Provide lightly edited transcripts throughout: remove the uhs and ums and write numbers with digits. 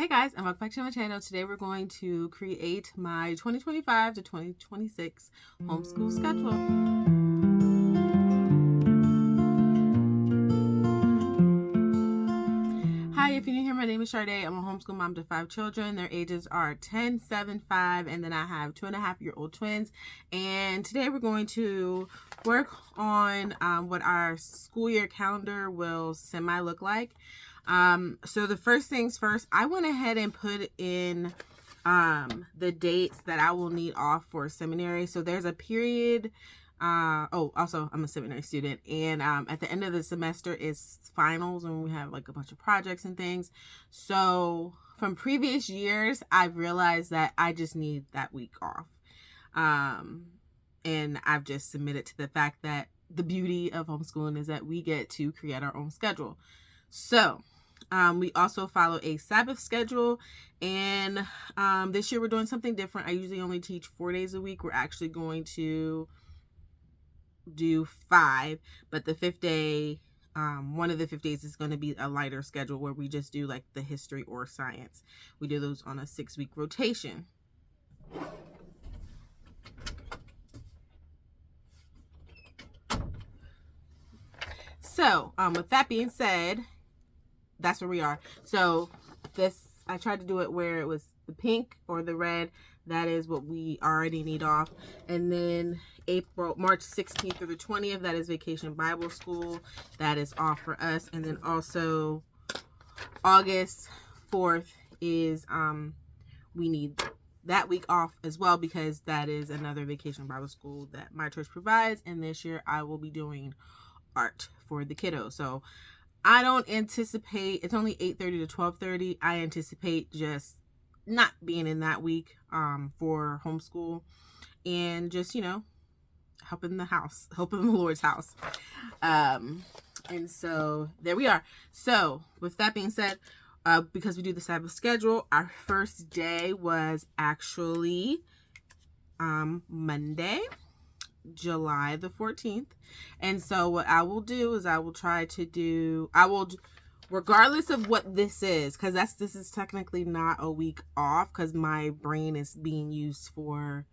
Hey guys, and welcome back to my channel. Today we're going to create my 2025 to 2026 homeschool schedule. Hi, if you're new here, my name is Sade. I'm a homeschool mom to 5 children. Their ages are 10, 7, 5, and then I have 2.5-year-old twins. And today we're going to work on what our school year calendar will semi-look like. So the first things first, I went ahead and put in the dates that I will need off for seminary. So there's a period. Also I'm a seminary student, and at the end of the semester is finals, and we have like a bunch of projects and things. So from previous years, I've realized that I just need that week off. And I've just submitted to the fact that the beauty of homeschooling is that we get to create our own schedule. So we also follow a Sabbath schedule, and this year we're doing something different. I usually only teach 4 days a week. We're actually going to do 5, but the 5th day, one of the 5 days is going to be a lighter schedule where we just do like the history or science. We do those on a 6-week rotation. So with that being said, that's where we are. So this, I tried to do it where it was the pink or the red. That is what we already need off. And then March 16th through the 20th, that is Vacation Bible School. That is off for us. And then also August 4th is, we need that week off as well, because that is another Vacation Bible School that my church provides. And this year I will be doing art for the kiddos. So I don't anticipate, it's only 8:30 to 12:30. I anticipate just not being in that week for homeschool, and just, you know, helping the Lord's house. And so there we are. So with that being said, because we do the Sabbath schedule, our first day was actually Monday, July the 14th. And so what I will do is regardless of what this is, because this is technically not a week off, because my brain is being used for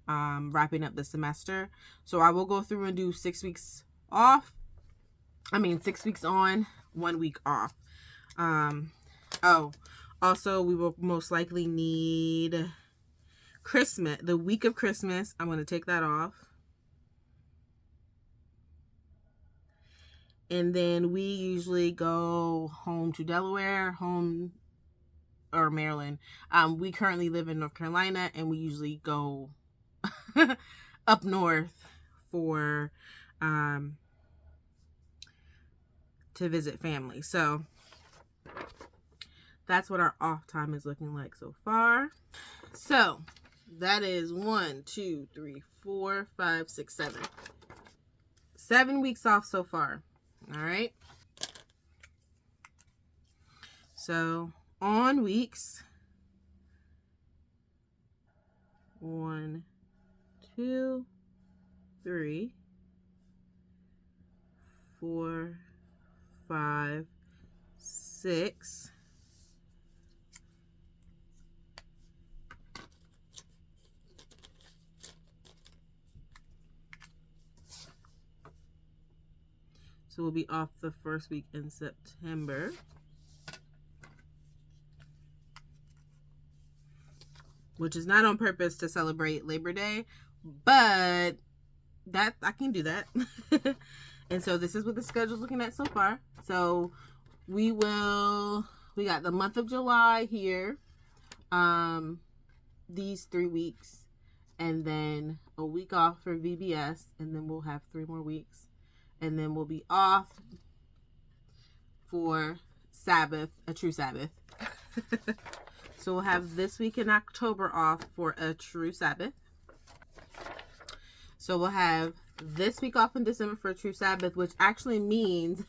wrapping up the semester. So I will go through and do 6 weeks off. 6 weeks on, 1 week off. Also we will most likely need Christmas, the week of Christmas. I'm going to take that off. And then we usually go home to Delaware, or Maryland. We currently live in North Carolina, and we usually go up north for to visit family. So that's what our off time is looking like so far. So that is 1, 2, 3, 4, 5, 6, 7. 7 weeks off so far. All right. So on weeks 1, 2, 3, 4, 5, 6, so we'll be off the first week in September. Which is not on purpose to celebrate Labor Day, but that I can do that. And so this is what the schedule's looking at so far. So we got the month of July here, these 3 weeks, and then a week off for VBS, and then we'll have 3 more weeks. And then we'll be off for Sabbath, a true Sabbath. So we'll have this week in October off for a true Sabbath. So we'll have this week off in December for a true Sabbath, which actually means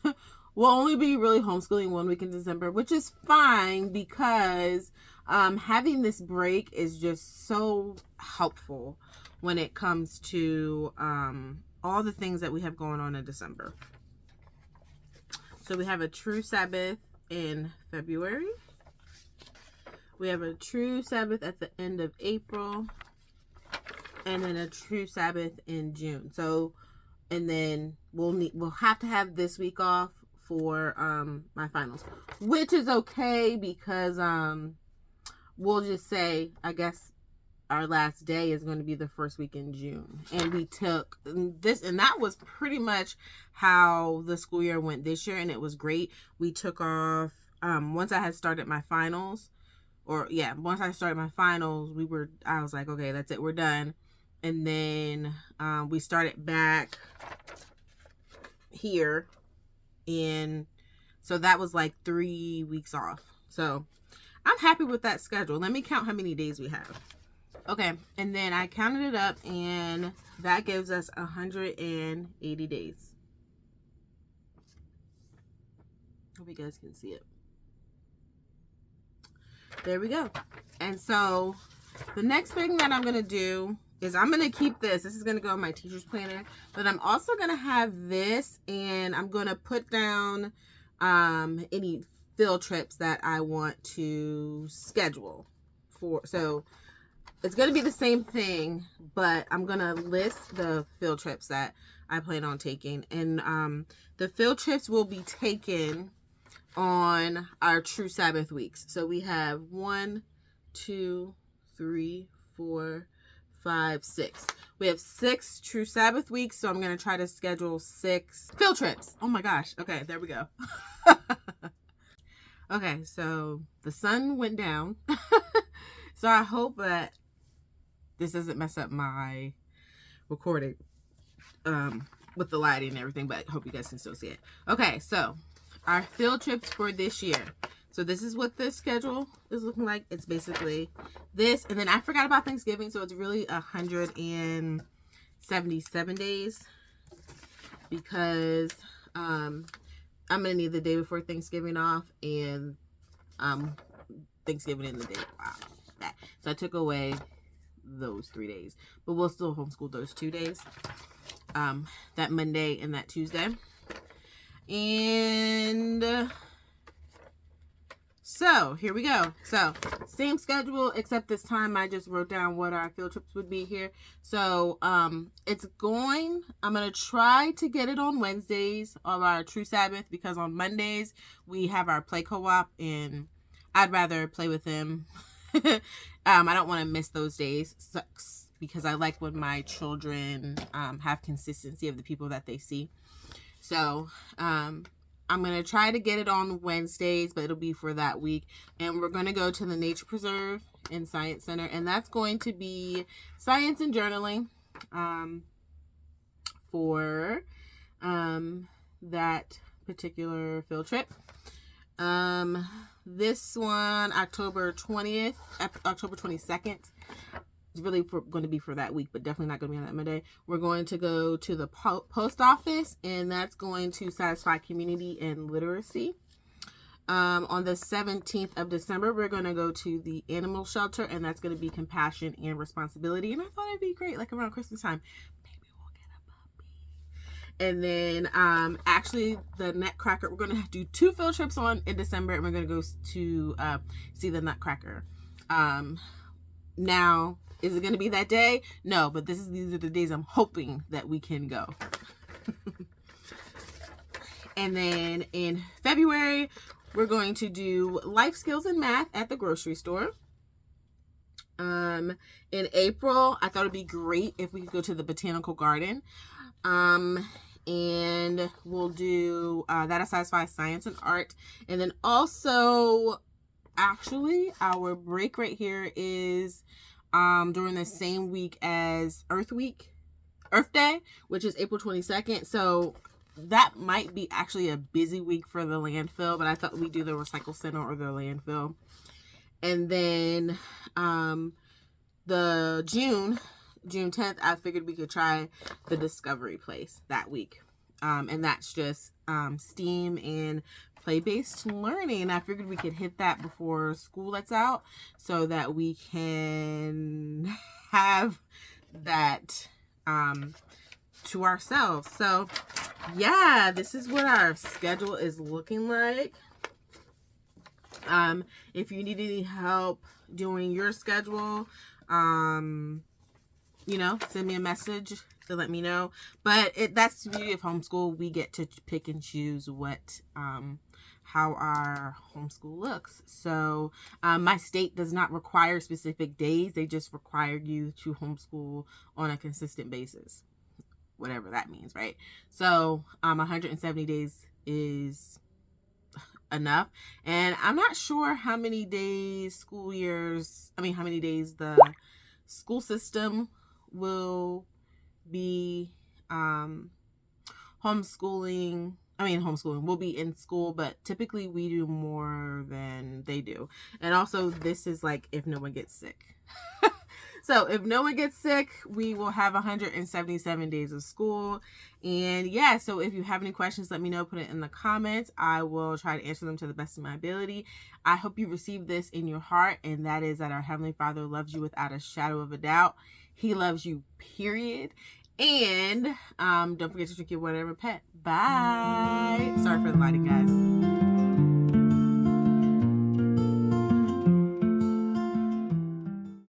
we'll only be really homeschooling 1 week in December, which is fine, because having this break is just so helpful when it comes to all the things that we have going on in December. So we have a true Sabbath in February. We have a true Sabbath at the end of April, and then a true Sabbath in June. So, and then we'll have to have this week off for my finals, which is okay because we'll just say, I guess our last day is going to be the first week in June. And we took this, and that was pretty much how the school year went this year, and it was great. We took off once I had started my finals, once I started my finals, I was like, okay, that's it, we're done. And then we started back here, and so that was like 3 weeks off. So I'm happy with that schedule. Let me count how many days we have. Okay, and then I counted it up, and that gives us 180 days. Hope you guys can see it. There we go. And so the next thing that I'm going to do is I'm going to keep this. This is going to go in my teacher's planner, but I'm also going to have this, and I'm going to put down any field trips that I want to schedule for. So it's going to be the same thing, but I'm going to list the field trips that I plan on taking. And the field trips will be taken on our true Sabbath weeks. So we have 1, 2, 3, 4, 5, 6. We have 6 true Sabbath weeks. So I'm going to try to schedule 6 field trips. Oh my gosh. Okay, there we go. Okay, so the sun went down. So I hope that this doesn't mess up my recording with the lighting and everything, but I hope you guys can still see it. Okay, so our field trips for this year. So this is what the schedule is looking like. It's basically this, and then I forgot about Thanksgiving, so it's really 177 days because I'm gonna need the day before Thanksgiving off, and Thanksgiving in the day. Wow, that. So I took away those 3 days, but we'll still homeschool those 2 days, that Monday and that Tuesday. And so here we go. So same schedule, except this time I just wrote down what our field trips would be here. So I'm gonna try to get it on Wednesdays of our true Sabbath, because on Mondays we have our play co-op, and I'd rather play with them. I don't want to miss those days, because I like when my children have consistency of the people that they see. So I'm going to try to get it on Wednesdays, but it'll be for that week. And we're going to go to the Nature Preserve and Science Center, and that's going to be science and journaling for that particular field trip. This one, October 20th, October 22nd. It's really going to be for that week, but definitely not going to be on that Monday. We're going to go to the post office, and that's going to satisfy community and literacy. On the 17th of December, we're going to go to the animal shelter, and that's going to be compassion and responsibility. And I thought it'd be great, like around Christmas time. Maybe we'll get a puppy. And then actually the Nutcracker, we're going to do 2 field trips in December, and we're going to go to see the Nutcracker. Now, is it going to be that day? No, but these are the days I'm hoping that we can go. And then in February, we're going to do life skills and math at the grocery store. In April, I thought it'd be great if we could go to the botanical garden. And we'll do that'll satisfy science and art. And then also, actually, our break right here is during the same week as Earth Day, which is April 22nd. So that might be actually a busy week for the landfill, but I thought we'd do the recycle center or the landfill. And then the June 10th, I figured we could try the Discovery Place that week. And that's just STEAM and play-based learning. I figured we could hit that before school lets out so that we can have that to ourselves. So yeah, this is what our schedule is looking like. If you need any help doing your schedule, you know, send me a message to let me know. But that's the beauty of homeschool. We get to pick and choose what, how our homeschool looks. So my state does not require specific days. They just require you to homeschool on a consistent basis, whatever that means, right? So 170 days is enough. And I'm not sure how many days how many days the school system will be homeschooling will be in school, but typically we do more than they do. And also, this is like if no one gets sick. So if no one gets sick, we will have 177 days of school. And yeah, so if you have any questions, let me know. Put it in the comments. I will try to answer them to the best of my ability. I hope you receive this in your heart, and that is that our Heavenly Father loves you without a shadow of a doubt. He loves you, period. And don't forget to drink your water and repent. Bye. Sorry for the lighting, guys.